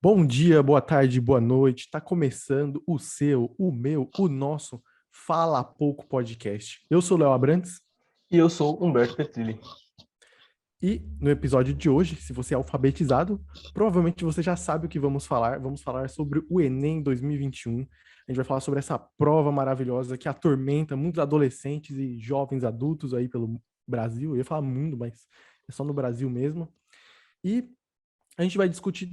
Bom dia, boa tarde, boa noite. Está começando o seu, o meu, o nosso Fala Pouco Podcast. Eu sou o Léo Abrantes E eu sou Humberto Petrilli. e no episódio de hoje, se você é alfabetizado, provavelmente você já sabe o que vamos falar. Vamos falar sobre o Enem 2021. A gente vai falar sobre essa prova maravilhosa que atormenta muitos adolescentes e jovens adultos aí pelo Brasil. Eu ia falar mundo, mas é só no Brasil mesmo. E a gente vai discutir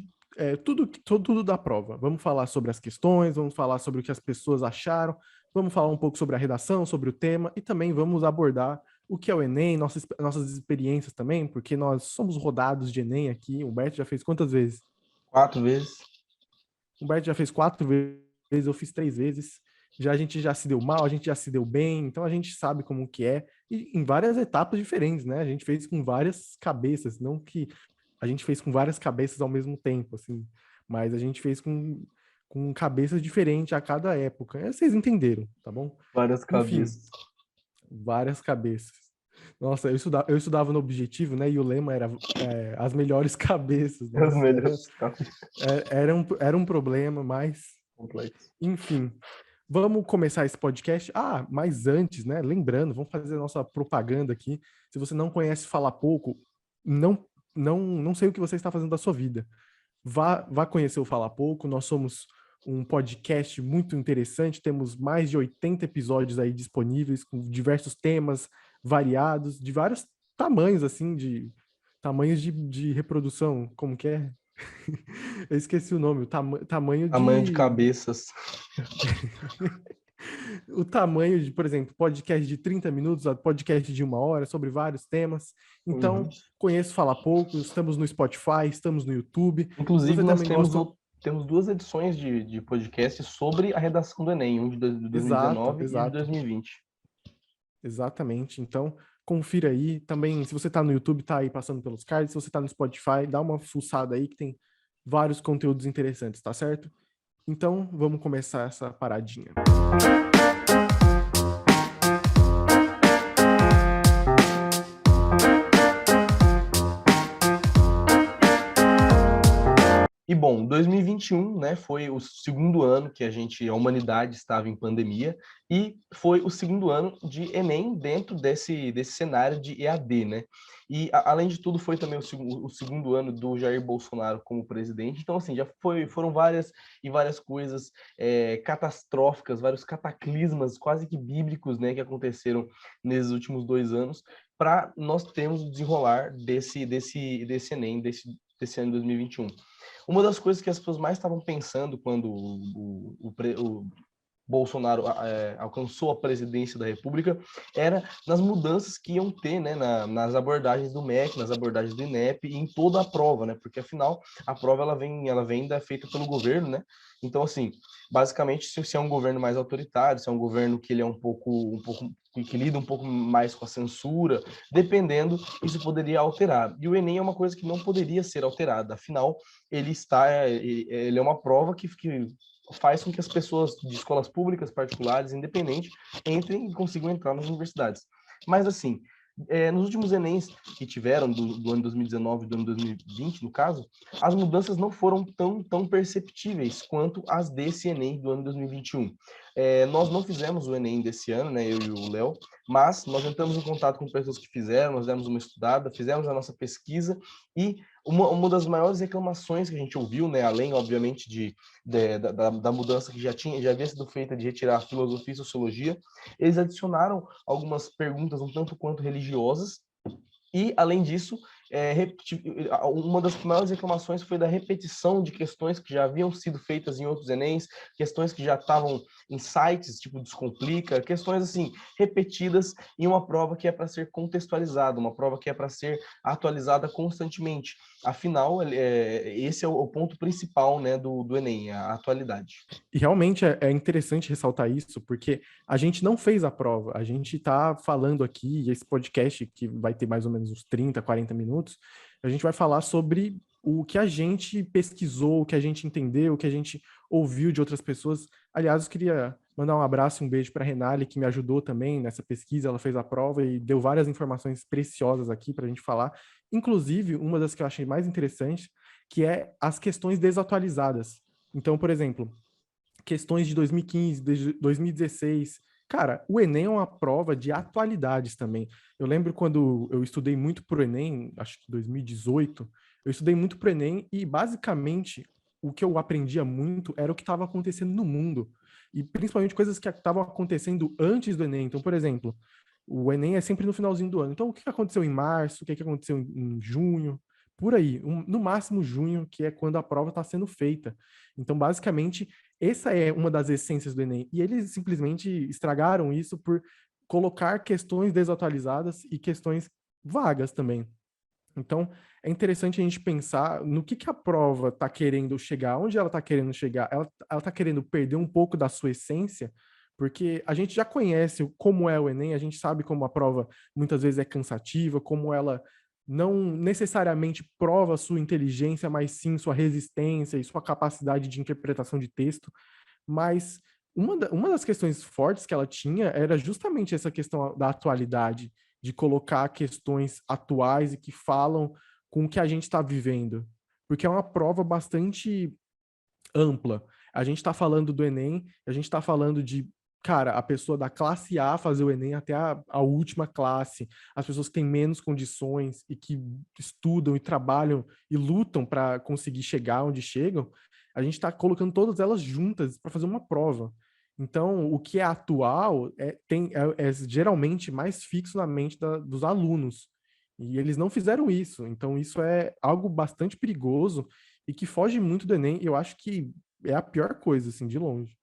tudo da prova. Vamos falar sobre as questões, vamos falar sobre o que as pessoas acharam, vamos falar um pouco sobre a redação, sobre o tema, e também vamos abordar o que é o Enem, nossas experiências também, porque nós somos rodados de Enem aqui. O Humberto já fez quantas vezes? 4 vezes. O Humberto já fez 4 vezes, eu fiz 3 vezes. Já a gente já se deu mal, a gente já se deu bem, então a gente sabe como que é, e em várias etapas diferentes, né? A gente fez com várias cabeças, não que a gente fez com várias cabeças ao mesmo tempo, assim, mas a gente fez com cabeças diferentes a cada época. Vocês entenderam, tá bom? Várias Enfim, cabeças. várias cabeças. Nossa, eu estudava no Objetivo, né? E o lema era as melhores cabeças. As Nossa, melhores cabeças. era um problema, mas Complexo. enfim. Vamos começar esse podcast. Ah, mas antes, né? Lembrando, vamos fazer a nossa propaganda aqui. Se você não conhece Fala Pouco, não sei o que você está fazendo da sua vida. Vá conhecer o Fala Pouco. Nós somos um podcast muito interessante. Temos mais de 80 episódios aí disponíveis, com diversos temas variados, de vários tamanhos, assim, de tamanhos de reprodução. Como que é? Eu esqueci o nome. Tamanho Tamanho de de cabeças. o tamanho de, por exemplo, podcast de 30 minutos, podcast de 1 hora, sobre vários temas. Uhum. Então, conheço Fala Pouco, estamos no Spotify, estamos no YouTube. Se Inclusive, você nós também temos, gosta. temos duas edições de podcast sobre a redação do Enem, um de Exato, 2019 e de exato, 2020. exatamente. Então, confira aí. Também, se você está no YouTube, tá aí passando pelos cards. Se você está no Spotify, dá uma fuçada aí que tem vários conteúdos interessantes, tá certo? Então, vamos começar essa paradinha. E bom, 2021, né, foi o segundo ano que a humanidade estava em pandemia e foi o segundo ano de Enem dentro desse cenário de EAD, né? E além de tudo, foi também o segundo ano do Jair Bolsonaro como presidente. Então, assim, foram várias e várias coisas catastróficas, vários cataclismas quase que bíblicos, né, que aconteceram nesses últimos 2 anos para nós termos o desenrolar desse Enem, desse ano de 2021. Uma das coisas que as pessoas mais estavam pensando quando o Bolsonaro alcançou a presidência da República era nas mudanças que iam ter, né, nas abordagens do MEC, nas abordagens do INEP e em toda a prova, né, porque afinal a prova ela vem feita pelo governo, né, então assim, basicamente se é um governo mais autoritário, se é um governo que ele é um pouco que lida um pouco mais com a censura, dependendo, isso poderia alterar. E o Enem é uma coisa que não poderia ser alterada, afinal, ele é uma prova que faz com que as pessoas de escolas públicas, particulares, independentes, entrem e consigam entrar nas universidades. Mas, assim, nos últimos Enems que tiveram, do ano 2019 e do ano 2020, no caso, as mudanças não foram tão perceptíveis quanto as desse Enem do ano 2021. Nós não fizemos o Enem desse ano, né, eu e o Léo, mas nós entramos em contato com pessoas que fizeram, nós demos uma estudada, fizemos a nossa pesquisa e uma das maiores reclamações que a gente ouviu, né, além, obviamente, da mudança que já havia sido feita de retirar a filosofia e sociologia, eles adicionaram algumas perguntas um tanto quanto religiosas e, além disso, uma das maiores reclamações foi da repetição de questões que já haviam sido feitas em outros Enems, questões que já estavam em sites, tipo Descomplica, questões assim, repetidas em uma prova que é para ser contextualizada, uma prova que é para ser atualizada constantemente. Afinal, esse é o ponto principal, né, do Enem, a atualidade. E realmente é interessante ressaltar isso, porque a gente não fez a prova, a gente está falando aqui, esse podcast que vai ter mais ou menos uns 30, 40 minutos, a gente vai falar sobre o que a gente pesquisou, o que a gente entendeu, o que a gente ouviu de outras pessoas. Aliás, eu queria mandar um abraço e um beijo para a Renale, que me ajudou também nessa pesquisa, ela fez a prova e deu várias informações preciosas aqui para a gente falar. Inclusive, uma das que eu achei mais interessantes que é as questões desatualizadas. Então, por exemplo, questões de 2015, de 2016. Cara, o Enem é uma prova de atualidades também. Eu lembro quando eu estudei muito para o Enem, acho que 2018, eu estudei muito para o Enem e, basicamente, o que eu aprendia muito era o que estava acontecendo no mundo. E, principalmente, coisas que estavam acontecendo antes do Enem. Então, por exemplo, o Enem é sempre no finalzinho do ano. Então, o que aconteceu em março? O que aconteceu em junho? Por aí. No máximo junho, que é quando a prova está sendo feita. Então, basicamente, essa é uma das essências do Enem. E eles simplesmente estragaram isso por colocar questões desatualizadas e questões vagas também. Então, é interessante a gente pensar no que a prova está querendo chegar, onde ela está querendo chegar. Ela está querendo perder um pouco da sua essência, porque a gente já conhece como é o Enem, a gente sabe como a prova muitas vezes é cansativa, como ela não necessariamente prova sua inteligência, mas sim sua resistência e sua capacidade de interpretação de texto. Mas uma das questões fortes que ela tinha era justamente essa questão da atualidade, de colocar questões atuais e que falam com o que a gente está vivendo. Porque é uma prova bastante ampla. A gente está falando do Enem, a gente está falando de, cara, a pessoa da classe A fazer o Enem até a última classe, as pessoas que têm menos condições e que estudam e trabalham e lutam para conseguir chegar onde chegam, a gente está colocando todas elas juntas para fazer uma prova. Então, o que é atual é geralmente mais fixo na mente dos alunos. E eles não fizeram isso. Então, isso é algo bastante perigoso e que foge muito do Enem, e eu acho que é a pior coisa, assim, de longe.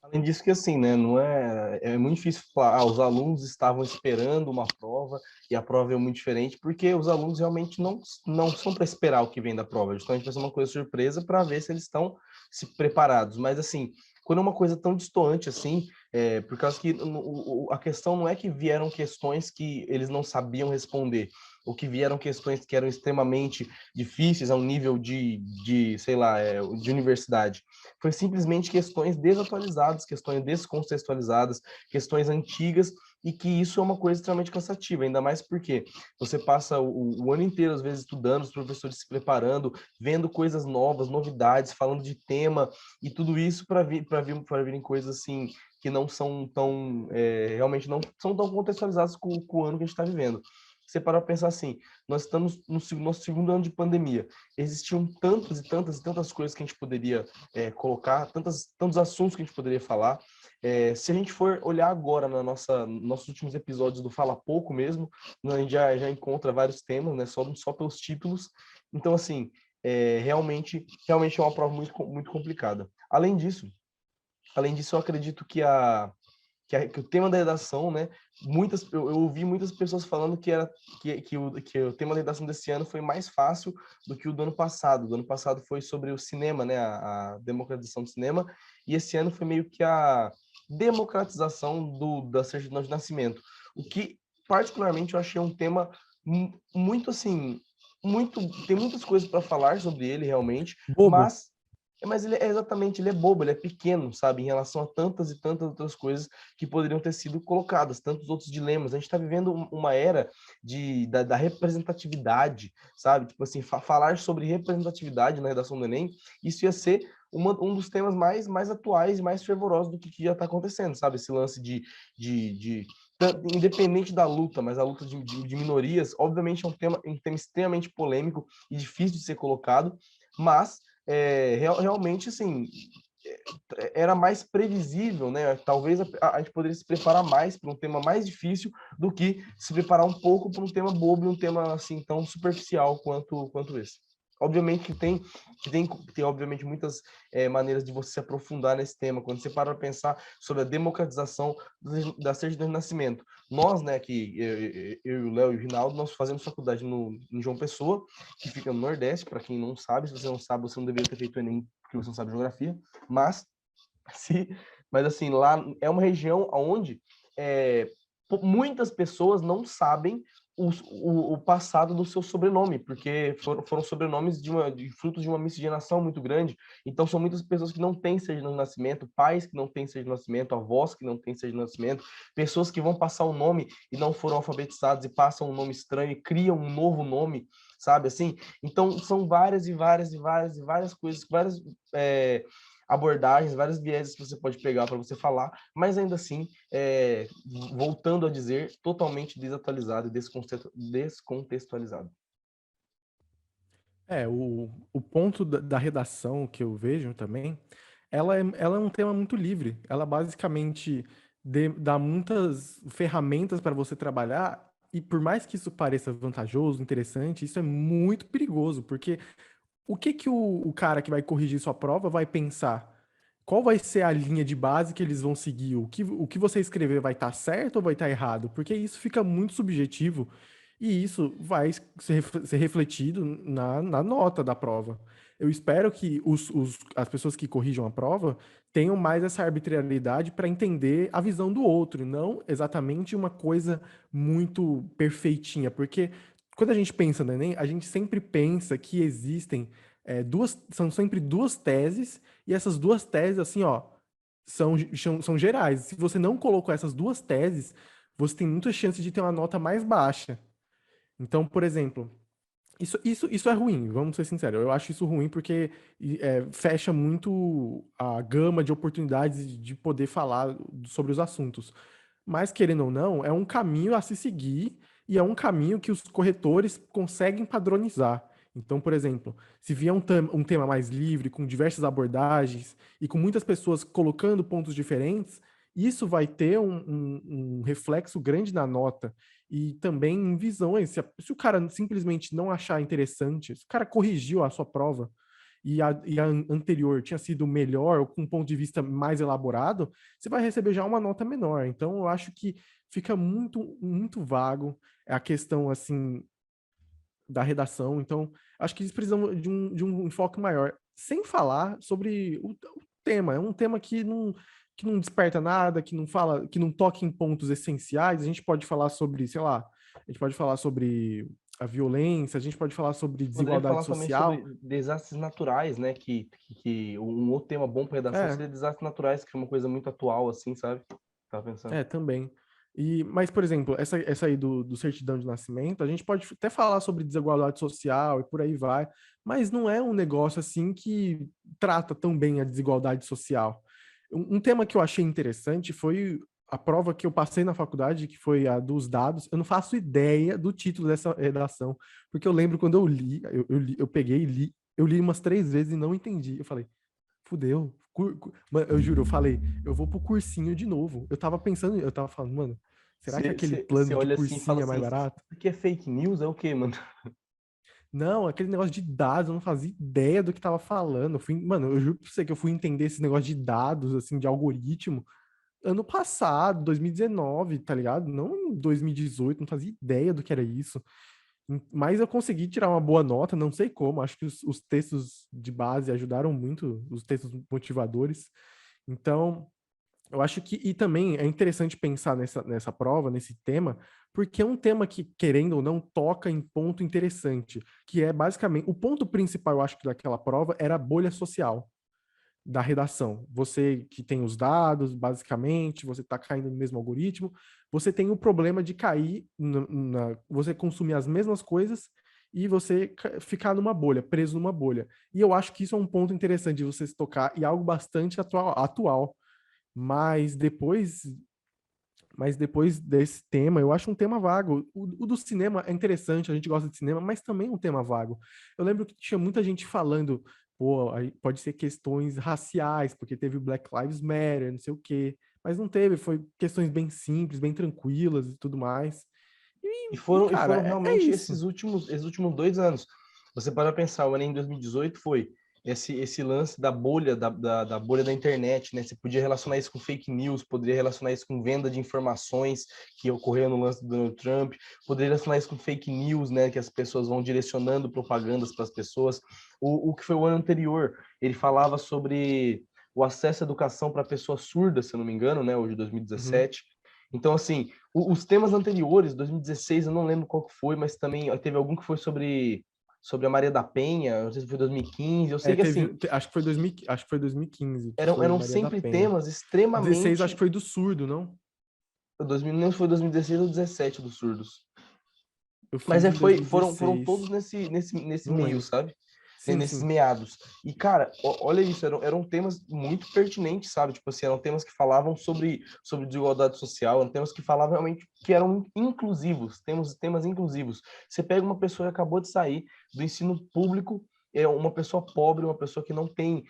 Além disso que assim, né, não é muito difícil falar, os alunos estavam esperando uma prova e a prova é muito diferente, porque os alunos realmente não são para esperar o que vem da prova, justamente vai ser uma coisa surpresa para ver se eles estão se preparados. Mas assim, quando é uma coisa tão distoante assim, por causa que a questão não é que vieram questões que eles não sabiam responder, ou que vieram questões que eram extremamente difíceis a um nível sei lá, de universidade. Foi simplesmente questões desatualizadas, questões descontextualizadas, questões antigas, e que isso é uma coisa extremamente cansativa, ainda mais porque você passa o ano inteiro, às vezes, estudando, os professores se preparando, vendo coisas novas, novidades, falando de tema, e tudo isso para virem coisas assim que não são tão, realmente não são tão contextualizadas com o ano que a gente está vivendo. Você para pensar assim, nós estamos no nosso segundo ano de pandemia, existiam tantas e tantas e tantas coisas que a gente poderia colocar, tantos assuntos que a gente poderia falar. Se a gente for olhar agora nossos últimos episódios do Fala Pouco mesmo, a gente já encontra vários temas, né, só pelos títulos. Então, assim, realmente é uma prova muito, muito complicada. Além disso, eu acredito que o tema da redação, né? Eu ouvi muitas pessoas falando que o tema da redação desse ano foi mais fácil do que o do ano passado. Do ano passado foi sobre o cinema, né? A democratização do cinema, e esse ano foi meio que a democratização da certidão de nascimento. O que, particularmente, eu achei um tema muito assim, tem muitas coisas para falar sobre ele realmente, Bobo. mas ele é exatamente, ele é bobo, ele é pequeno, sabe, em relação a tantas e tantas outras coisas que poderiam ter sido colocadas, tantos outros dilemas. A gente está vivendo uma era da representatividade, sabe? Tipo assim, falar sobre representatividade na redação do Enem, isso ia ser um dos temas mais atuais e mais fervorosos do que já está acontecendo, sabe? Esse lance independente da luta, mas a luta de minorias, obviamente é um tema extremamente polêmico e difícil de ser colocado, mas realmente, assim, era mais previsível, né? Talvez a gente poderia se preparar mais para um tema mais difícil do que se preparar um pouco para um tema bobo e um tema, assim, tão superficial quanto esse. Obviamente tem obviamente muitas maneiras de você se aprofundar nesse tema. Quando você para para pensar sobre a democratização da certidão de nascimento, nós, né, que eu, o Léo e o Rinaldo, nós fazemos faculdade em João Pessoa, que fica no Nordeste. Para quem não sabe, se você não sabe, você não deveria ter feito o Enem porque você não sabe geografia, mas mas assim, lá é uma região onde muitas pessoas não sabem o passado do seu sobrenome, porque foram sobrenomes de frutos de uma miscigenação muito grande. Então, são muitas pessoas que não têm certidão de nascimento, pais que não têm certidão de nascimento, avós que não têm certidão de nascimento, pessoas que vão passar o nome e não foram alfabetizados e passam um nome estranho e criam um novo nome, sabe? Assim, então são várias e várias e várias e várias coisas, várias abordagens, vários vieses que você pode pegar para você falar, mas ainda assim, voltando a dizer, totalmente desatualizado e descontextualizado. O ponto da redação que eu vejo também, ela é um tema muito livre. Ela basicamente dá muitas ferramentas para você trabalhar, e por mais que isso pareça vantajoso, interessante, isso é muito perigoso, porque o que que o cara que vai corrigir sua prova vai pensar? Qual vai ser a linha de base que eles vão seguir? O que você escrever vai estar certo ou vai estar errado? Porque isso fica muito subjetivo e isso vai ser refletido na nota da prova. Eu espero que as pessoas que corrijam a prova tenham mais essa arbitrariedade para entender a visão do outro, e não exatamente uma coisa muito perfeitinha. Porque quando a gente pensa no Enem, a gente sempre pensa que existem são sempre duas teses, e essas duas teses, assim, ó, são gerais. Se você não colocou essas duas teses, você tem muitas chances de ter uma nota mais baixa. Então, por exemplo, isso é ruim, vamos ser sinceros. Eu acho isso ruim porque fecha muito a gama de oportunidades de poder falar sobre os assuntos. Mas, querendo ou não, é um caminho a se seguir e é um caminho que os corretores conseguem padronizar. Então, por exemplo, se vier um tema mais livre, com diversas abordagens e com muitas pessoas colocando pontos diferentes, isso vai ter um reflexo grande na nota e também em visões. Se o cara simplesmente não achar interessante, se o cara corrigiu a sua prova e a anterior tinha sido melhor ou com um ponto de vista mais elaborado, você vai receber já uma nota menor. Então, eu acho que fica muito, muito vago a questão, assim, da redação. Então, acho que eles precisam de um enfoque maior. Sem falar sobre o tema. É um tema que não desperta nada, que não fala, que não toca em pontos essenciais. A gente pode falar sobre, sei lá, a gente pode falar sobre a violência, a gente pode falar sobre Poderia desigualdade falar também sobre social. desastres naturais, né? Que um outro tema bom para redação É, seria desastres naturais, que é uma coisa muito atual, assim, sabe? Tava pensando. também. Mas, por exemplo, essa aí do certidão de nascimento, a gente pode até falar sobre desigualdade social e por aí vai, mas não é um negócio assim que trata tão bem a desigualdade social. Um tema que eu achei interessante foi a prova que eu passei na faculdade, que foi a dos dados. Eu não faço ideia do título dessa redação, porque eu lembro quando eu peguei e li, eu li umas 3 vezes e não entendi. Eu falei, fudeu. Mano, eu juro, eu falei, eu vou pro cursinho de novo. Eu tava falando, mano, será que aquele Você plano de olha assim e fala cursinho é mais assim, isso barato? aqui é fake news? É o quê, mano? Não, aquele negócio de dados, eu não fazia ideia do que tava falando. Mano, eu juro pra você que eu fui entender esse negócio de dados, assim, de algoritmo, ano passado, 2019, tá ligado? Não em 2018, não fazia ideia do que era isso. Mas eu consegui tirar uma boa nota, não sei como, acho que os textos de base ajudaram muito, os textos motivadores. Então, eu acho que, e também é interessante pensar nessa prova, nesse tema, porque é um tema que, querendo ou não, toca em ponto interessante, que é basicamente, o ponto principal, eu acho que daquela prova era a bolha social da redação. Você que tem os dados, basicamente, você está caindo no mesmo algoritmo, você tem o problema de cair, você consumir as mesmas coisas e você ficar numa bolha, preso numa bolha. E eu acho que isso é um ponto interessante de você se tocar e algo bastante atual. Mas depois desse tema, eu acho um tema vago. O do cinema é interessante, a gente gosta de cinema, mas também é um tema vago. Eu lembro que tinha muita gente falando, pô, aí pode ser questões raciais, porque teve o Black Lives Matter, não sei o quê. Mas não teve, foi questões bem simples, bem tranquilas e tudo mais. E Cara, foram é realmente isso. esses últimos 2 anos. Você para pensar, o Enem em 2018 foi esse lance da bolha, da bolha da internet, né? Você podia relacionar isso com fake news, poderia relacionar isso com venda de informações que ocorreu no lance do Donald Trump, poderia relacionar isso com fake news, né? Que as pessoas vão direcionando propagandas para as pessoas. O que foi o ano anterior, ele falava sobre o acesso à educação para pessoas surdas, se eu não me engano, né? Hoje, Uhum. 2017. Então, assim, os temas anteriores, 2016, eu não lembro qual que foi, mas também teve algum que foi sobre a Maria da Penha, não sei se foi 2015, eu sei que, assim, Acho que foi 2000, acho que foi 2015, que eram foi Maria da sempre Penha. temas 16 acho que extremamente... foi do surdo, não? 2000, não foi 2016 ou 2017 dos surdos. Eu Mas fiz em foram 2016. todos nesse Não meio, lembro. sabe? Sim, Nesses sim. meados. E, cara, olha isso, eram temas muito pertinentes, sabe? Tipo assim, eram temas que falavam sobre desigualdade social, eram temas que falavam realmente que eram inclusivos, temas inclusivos. Você pega uma pessoa que acabou de sair do ensino público, é uma pessoa pobre, uma pessoa que não tem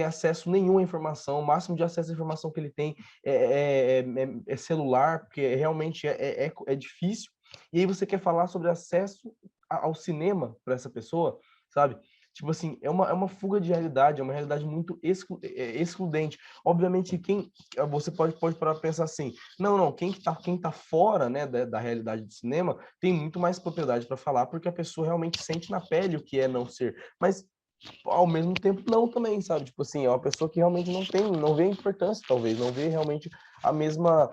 acesso nenhum à informação, o máximo de acesso à informação que ele tem é celular, porque realmente é difícil. E aí você quer falar sobre acesso ao cinema para essa pessoa, sabe? Tipo assim, é uma fuga de realidade, é uma realidade muito excludente. Obviamente, você pode parar para pensar assim, não, quem tá fora, né, da realidade do cinema tem muito mais propriedade para falar, porque a pessoa realmente sente na pele o que é não ser. Mas ao mesmo tempo não também, sabe? Tipo assim, é uma pessoa que realmente não vê a importância, talvez, não vê realmente a mesma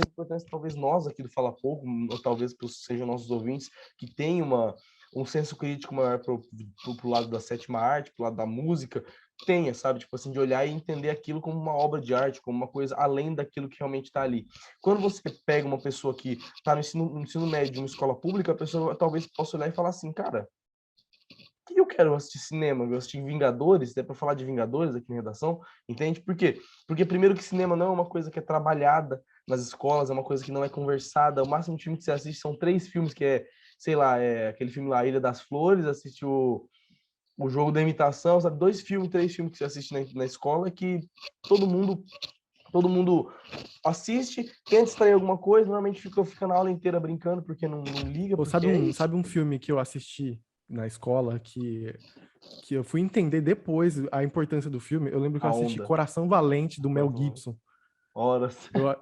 importância, talvez nós aqui do Fala Pouco, ou talvez sejam nossos ouvintes, que tem um senso crítico maior pro lado da sétima arte, pro lado da música, tenha, sabe? Tipo assim, de olhar e entender aquilo como uma obra de arte, como uma coisa além daquilo que realmente está ali. Quando você pega uma pessoa que está no ensino médio de uma escola pública, a pessoa talvez possa olhar e falar assim, cara, que eu quero assistir cinema? Eu assisti Vingadores, é para falar de Vingadores aqui na redação, entende? Por quê? Porque primeiro que cinema não é uma coisa que é trabalhada nas escolas, é uma coisa que não é conversada. O máximo de filme que você assiste são 3 filmes, que sei lá, aquele filme lá, Ilha das Flores, assiste o Jogo da Imitação, sabe? 2 filmes, 3 filmes que você assiste na escola que todo mundo todo mundo assiste, tenta extrair alguma coisa, normalmente fica na aula inteira brincando, porque não liga, Pô, porque é isso. sabe um filme que eu assisti na escola que eu fui entender depois a importância do filme? Eu lembro que eu A assisti onda. Coração Valente, do Mel Uhum. Gibson. Horas. Eu,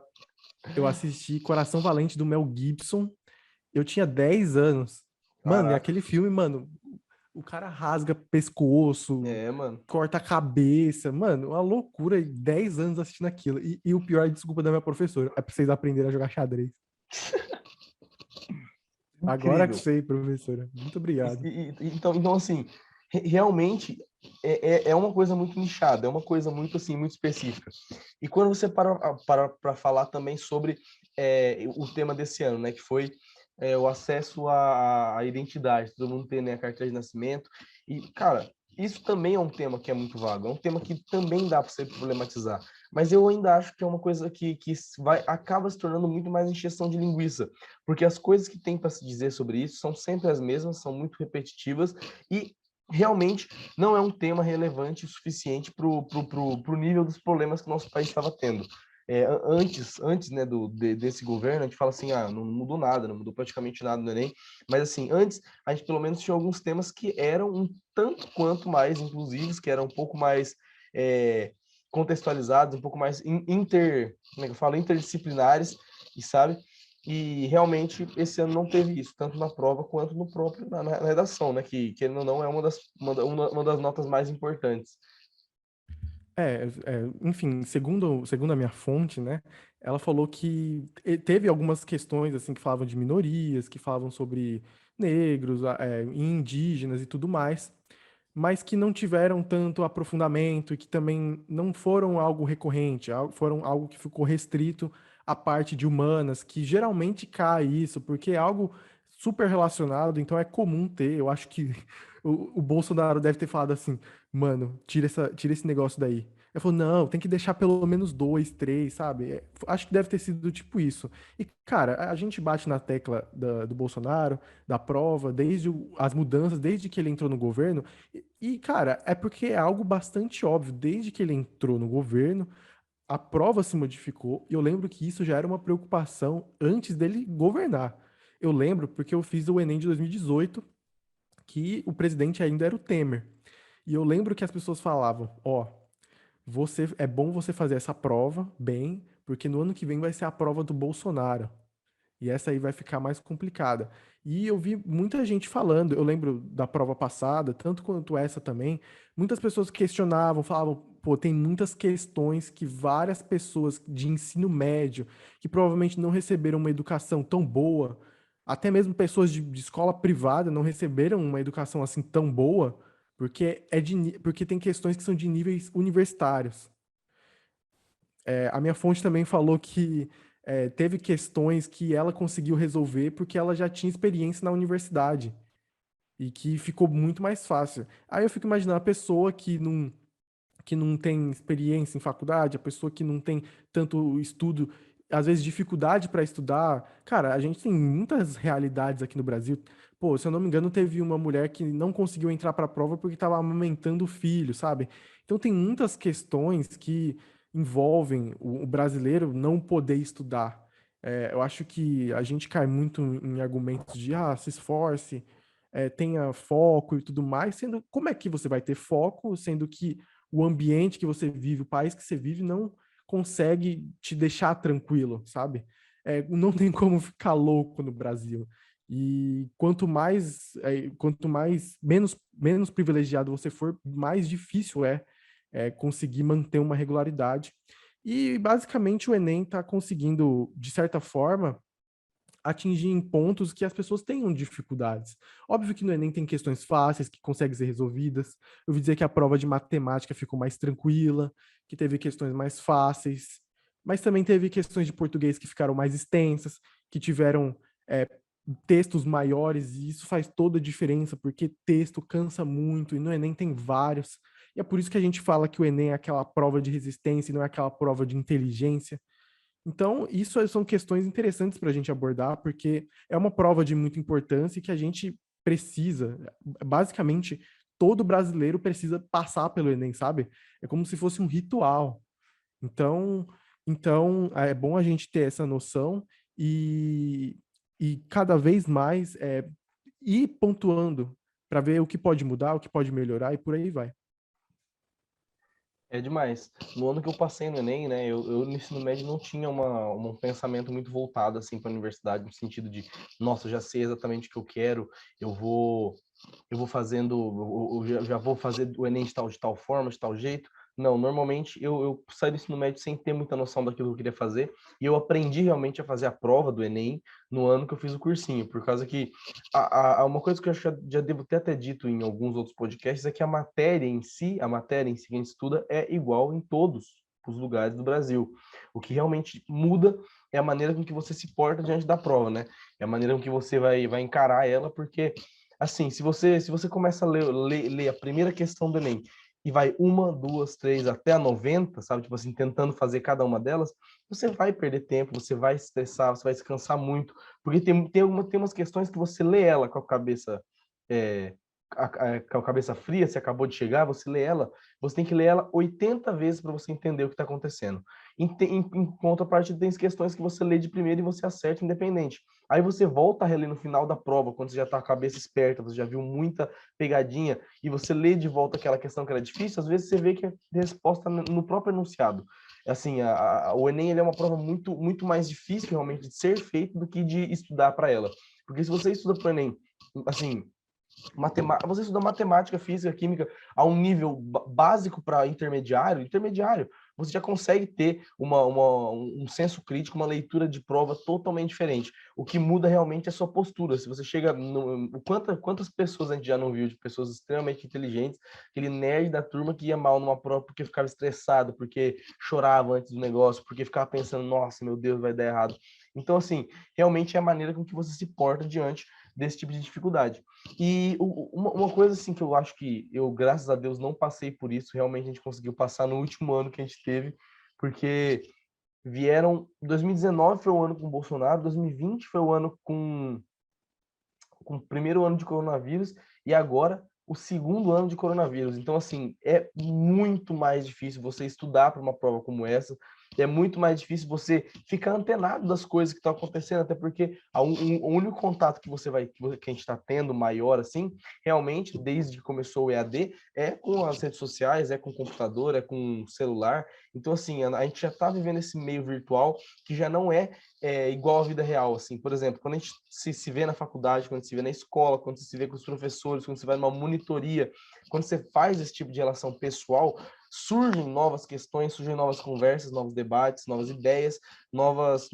eu assisti Coração Valente, do Mel Gibson. Eu tinha 10 anos. Mano, e Caraca. aquele filme, mano, o cara rasga pescoço, Mano. corta a cabeça. Mano, uma loucura. E 10 anos assistindo aquilo. E o pior, desculpa da minha professora, é pra vocês aprenderem a jogar xadrez. Agora que Incrível. sei, professora. Muito obrigado. Então, assim, realmente é uma coisa muito nichada, é uma coisa muito, assim, muito específica. E quando você para falar também sobre o tema desse ano, né, que foi o acesso à identidade, todo mundo tem, né, a carteira de nascimento. E, cara, isso também é um tema que é muito vago, é um tema que também dá para você problematizar. Mas eu ainda acho que é uma coisa que acaba se tornando muito mais encheção de linguiça, porque as coisas que tem para se dizer sobre isso são sempre as mesmas, são muito repetitivas e realmente não é um tema relevante o suficiente para o nível dos problemas que o nosso país estava tendo. Antes né, desse governo, a gente fala assim, não mudou nada, não mudou praticamente nada no Enem, mas assim, antes a gente pelo menos tinha alguns temas que eram um tanto quanto mais inclusivos, que eram um pouco mais contextualizados, um pouco mais como é que eu falo, interdisciplinares, e sabe? E realmente esse ano não teve isso, tanto na prova quanto no próprio na redação, né? Que querendo ou não é uma das notas mais importantes. Enfim, segundo a minha fonte, né, ela falou que teve algumas questões, assim, que falavam de minorias, que falavam sobre negros, indígenas e tudo mais, mas que não tiveram tanto aprofundamento e que também não foram algo recorrente, foram algo que ficou restrito à parte de humanas, que geralmente cai isso, porque é algo super relacionado, então é comum ter. Eu acho que o Bolsonaro deve ter falado assim, mano, tira esse negócio daí. Ele falou, não, tem que deixar pelo menos dois, três, sabe? Acho que deve ter sido tipo isso. E, cara, a gente bate na tecla do Bolsonaro, da prova, desde as mudanças, desde que ele entrou no governo, cara, é porque é algo bastante óbvio. Desde que ele entrou no governo, a prova se modificou. E eu lembro que isso já era uma preocupação antes dele governar. Eu lembro porque eu fiz o Enem de 2018, que o presidente ainda era o Temer. E eu lembro que as pessoas falavam: ó, é bom você fazer essa prova bem, porque no ano que vem vai ser a prova do Bolsonaro. E essa aí vai ficar mais complicada. E eu vi muita gente falando, eu lembro da prova passada, tanto quanto essa também, muitas pessoas questionavam, falavam, pô, tem muitas questões que várias pessoas de ensino médio, que provavelmente não receberam uma educação tão boa, até mesmo pessoas de escola privada não receberam uma educação assim tão boa, porque tem questões que são de níveis universitários. A minha fonte também falou que teve questões que ela conseguiu resolver porque ela já tinha experiência na universidade e que ficou muito mais fácil. Aí eu fico imaginando a pessoa que não tem experiência em faculdade, a pessoa que não tem tanto estudo, às vezes dificuldade para estudar. Cara, a gente tem muitas realidades aqui no Brasil. Pô, se eu não me engano, teve uma mulher que não conseguiu entrar para a prova porque estava amamentando o filho, sabe? Então tem muitas questões que envolvem o brasileiro não poder estudar. Eu acho que a gente cai muito em argumentos de se esforce, tenha foco e tudo mais, sendo como é que você vai ter foco, sendo que o ambiente que você vive, o país que você vive, não consegue te deixar tranquilo, sabe? Não tem como ficar louco no Brasil. E quanto mais menos privilegiado você for, mais difícil conseguir manter uma regularidade. E basicamente o Enem está conseguindo, de certa forma, atingir em pontos que as pessoas tenham dificuldades. Óbvio que no Enem tem questões fáceis que conseguem ser resolvidas. Eu ouvi dizer que a prova de matemática ficou mais tranquila, que teve questões mais fáceis, mas também teve questões de português que ficaram mais extensas, que tiveram textos maiores, e isso faz toda a diferença, porque texto cansa muito, e no Enem tem vários. E é por isso que a gente fala que o Enem é aquela prova de resistência e não é aquela prova de inteligência. Então, isso são questões interessantes para a gente abordar, porque é uma prova de muita importância e que a gente precisa, basicamente, todo brasileiro precisa passar pelo Enem, sabe? É como se fosse um ritual. Então, então é bom a gente ter essa noção e, e cada vez mais ir pontuando para ver o que pode mudar, o que pode melhorar e por aí vai. É demais. No ano que eu passei no Enem, né, eu no ensino médio não tinha um pensamento muito voltado assim para a universidade, no sentido de, nossa, eu já sei exatamente o que eu quero, eu vou eu vou fazendo, já vou fazer o Enem de tal forma, de tal jeito. Não, normalmente eu saí do ensino médio sem ter muita noção daquilo que eu queria fazer, e eu aprendi realmente a fazer a prova do Enem no ano que eu fiz o cursinho, por causa que uma coisa que eu já devo ter até dito em alguns outros podcasts é que a matéria em si que a gente estuda é igual em todos os lugares do Brasil. O que realmente muda é a maneira com que você se porta diante da prova, né? É a maneira com que você vai encarar ela, porque assim, se você começa a ler a primeira questão do Enem e vai uma, duas, três, até a 90, sabe? Tipo assim, tentando fazer cada uma delas, você vai perder tempo, você vai se estressar, você vai se cansar muito, porque tem umas questões que você lê ela com a cabeça é, com a cabeça fria, você acabou de chegar, você lê ela, você tem que ler ela 80 vezes para você entender o que está acontecendo. Em contrapartida, tem questões que você lê de primeira e você acerta independente. Aí você volta a reler no final da prova, quando você já está com a cabeça esperta, você já viu muita pegadinha, e você lê de volta aquela questão que era difícil, às vezes você vê que a resposta no próprio enunciado. Assim, o Enem ele é uma prova muito, muito mais difícil realmente de ser feito do que de estudar para ela. Porque se você estuda para o Enem, assim, você estuda matemática, física, química a um nível básico para intermediário, você já consegue ter um senso crítico, uma leitura de prova totalmente diferente. O que muda realmente é a sua postura. Se você chega quantas pessoas a gente já não viu de pessoas extremamente inteligentes, aquele nerd da turma que ia mal numa prova porque ficava estressado, porque chorava antes do negócio, porque ficava pensando, nossa, meu Deus, vai dar errado. Então, assim, realmente é a maneira com que você se porta diante desse tipo de dificuldade. E uma coisa assim que eu acho que eu, graças a Deus, não passei por isso, realmente a gente conseguiu passar no último ano que a gente teve, porque 2019 foi o ano com o Bolsonaro, 2020 foi o ano com o primeiro ano de coronavírus, e agora o segundo ano de coronavírus. Então, assim, é muito mais difícil você estudar para uma prova como essa, é muito mais difícil você ficar antenado das coisas que estão acontecendo, até porque o único contato que que a gente está tendo maior, assim, realmente, desde que começou o EAD, é com as redes sociais, é com o computador, é com o celular. Então, assim, a gente já está vivendo esse meio virtual que já não é igual à vida real, assim. Por exemplo, quando a gente se vê na faculdade, quando a gente se vê na escola, quando você se vê com os professores, quando você vai numa monitoria, quando você faz esse tipo de relação pessoal, surgem novas questões, surgem novas conversas, novos debates, novas ideias, novas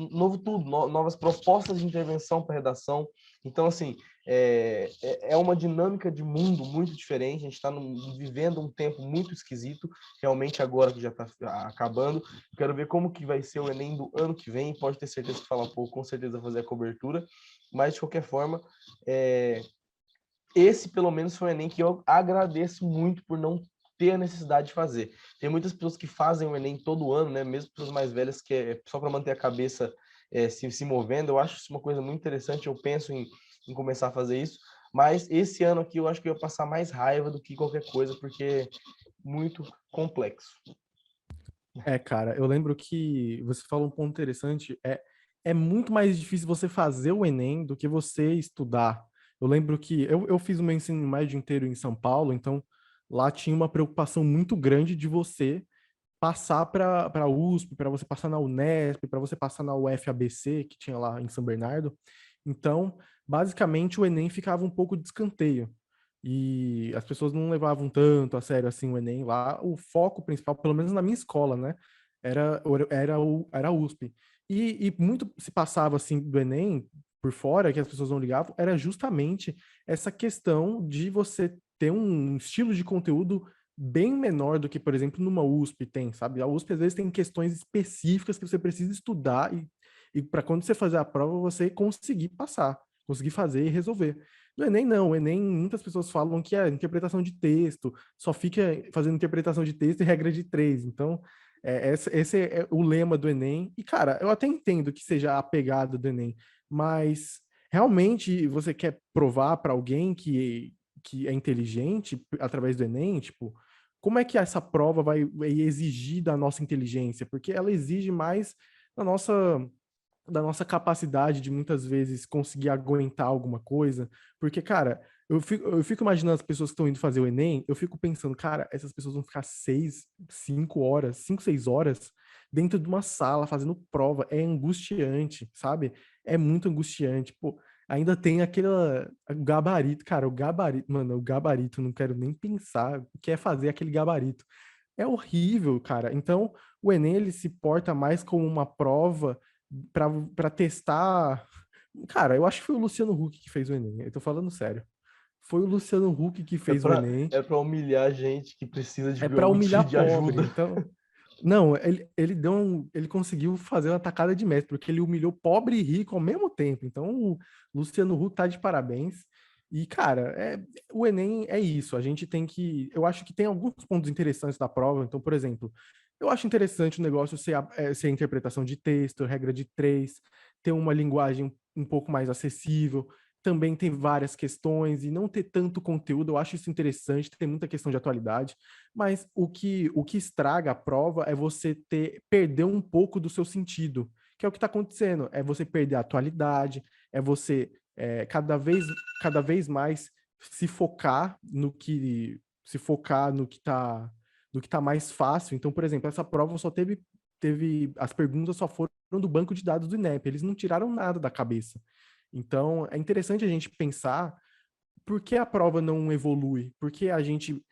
propostas de intervenção para a redação. Então, assim, é uma dinâmica de mundo muito diferente, a gente está vivendo um tempo muito esquisito, realmente agora que já está acabando. Quero ver como que vai ser o Enem do ano que vem, pode ter certeza que falar pouco, com certeza fazer a cobertura, mas de qualquer forma, esse pelo menos foi um Enem que eu agradeço muito por não ter a necessidade de fazer. Tem muitas pessoas que fazem o Enem todo ano, né? Mesmo pessoas mais velhas, que é só para manter a cabeça se movendo. Eu acho isso uma coisa muito interessante, eu penso em começar a fazer isso, mas esse ano aqui eu acho que eu ia passar mais raiva do que qualquer coisa, porque é muito complexo. Cara, eu lembro que você falou um ponto interessante, é muito mais difícil você fazer o Enem do que você estudar. Eu lembro que eu fiz o meu ensino médio inteiro em São Paulo, então lá tinha uma preocupação muito grande de você passar para a USP, para você passar na Unesp, para você passar na UFABC, que tinha lá em São Bernardo. Então, basicamente, o Enem ficava um pouco de escanteio. E as pessoas não levavam tanto a sério assim o Enem lá. O foco principal, pelo menos na minha escola, né, era a USP. E muito se passava assim do Enem por fora, que as pessoas não ligavam, era justamente essa questão de você ter um estilo de conteúdo bem menor do que, por exemplo, numa USP tem, sabe? A USP às vezes tem questões específicas que você precisa estudar e para quando você fazer a prova você conseguir passar, conseguir fazer e resolver. No Enem, não. O Enem, muitas pessoas falam que é interpretação de texto, só fica fazendo interpretação de texto e regra de três. Então, esse é o lema do Enem. E, cara, eu até entendo que seja a pegada do Enem, mas realmente você quer provar para alguém que é inteligente através do Enem, tipo, como é que essa prova vai exigir da nossa inteligência? Porque ela exige mais da nossa capacidade de muitas vezes conseguir aguentar alguma coisa. Porque, cara, eu fico imaginando as pessoas que estão indo fazer o Enem, eu fico pensando, cara, essas pessoas vão ficar 5, 6 horas dentro de uma sala fazendo prova. É angustiante, sabe? É muito angustiante. Pô, ainda tem aquele gabarito, cara, o gabarito, mano, o gabarito, não quero nem pensar o que é fazer aquele gabarito. É horrível, cara. Então, o Enem ele se porta mais como uma prova para testar. Cara, eu acho que foi o Luciano Huck que fez o Enem. Eu tô falando sério. Foi o Luciano Huck que fez o Enem. É pra humilhar gente que precisa É de para algum tipo humilhar de pobre. ajuda. Então, não, ele conseguiu fazer uma tacada de mestre, porque ele humilhou pobre e rico ao mesmo tempo. Então, o Luciano Huck tá de parabéns. E, cara, o Enem é isso. A gente tem que. Eu acho que tem alguns pontos interessantes da prova. Então, por exemplo, eu acho interessante o negócio ser a interpretação de texto, regra de três, ter uma linguagem um pouco mais acessível. Também tem várias questões e não ter tanto conteúdo. Eu acho isso interessante, tem muita questão de atualidade. Mas o que estraga a prova é você perder um pouco do seu sentido, que é o que está acontecendo. É você perder a atualidade, é você cada vez mais se focar no que tá mais fácil. Então, por exemplo, essa prova só teve as perguntas só foram do banco de dados do INEP, eles não tiraram nada da cabeça. Então, é interessante a gente pensar por que a prova não evolui, por que a gente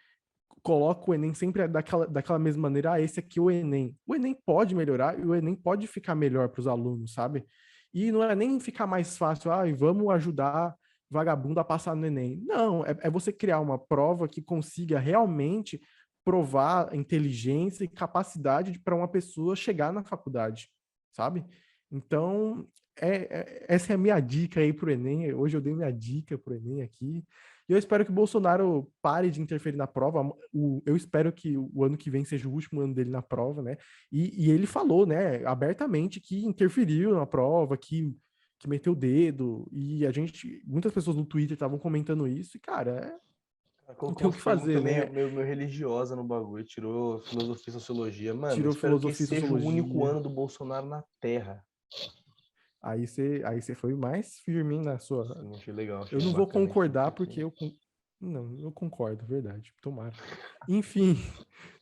coloca o Enem sempre daquela mesma maneira, esse aqui é o Enem. O Enem pode melhorar e o Enem pode ficar melhor para os alunos, sabe? E não é nem ficar mais fácil, vamos ajudar vagabundo a passar no Enem. Não, é você criar uma prova que consiga realmente provar inteligência e capacidade para uma pessoa chegar na faculdade, sabe? Então, essa é a minha dica aí pro Enem. Hoje eu dei minha dica pro Enem aqui. E eu espero que o Bolsonaro pare de interferir na prova. Eu espero que o ano que vem seja o último ano dele na prova, né? E ele falou, né, abertamente que interferiu na prova, que meteu o dedo. E muitas pessoas no Twitter estavam comentando isso. E, cara, não Colocou tem o umas que fazer, perguntas né? meio religiosa no bagulho, tirou filosofia e sociologia. Mano, eu Tirou espero que esse filosofia e seja o único sociologia. ano do Bolsonaro na Terra. Aí você foi mais firme hein, na sua. Sim, achei legal, Eu achei não vou bacana aqui, concordar porque... porque não, eu concordo, verdade. Tomara. Enfim,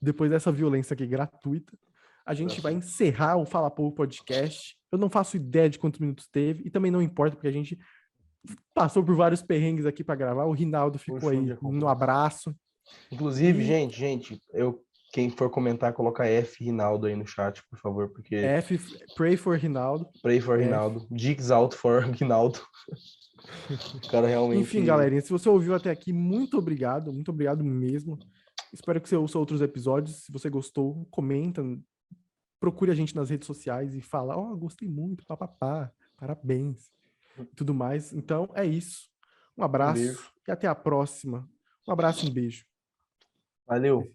depois dessa violência aqui gratuita, a gente vai encerrar o Fala Pouco Podcast. Eu não faço ideia de quantos minutos teve e também não importa porque a gente passou por vários perrengues aqui para gravar. O Rinaldo ficou Hoje foi um aí dia no complexo. abraço. Inclusive, E gente, quem for comentar, coloca F Rinaldo aí no chat, por favor, porque Pray for Rinaldo. pray for F, Rinaldo, Dicks out for Rinaldo. O cara realmente... Enfim, galerinha, se você ouviu até aqui, muito obrigado mesmo. Espero que você ouça outros episódios. Se você gostou, comenta, procure a gente nas redes sociais e fala, gostei muito, papapá, parabéns, e tudo mais. Então, é isso. Um Um abraço beijo. e até a próxima. Um abraço e um beijo. Valeu.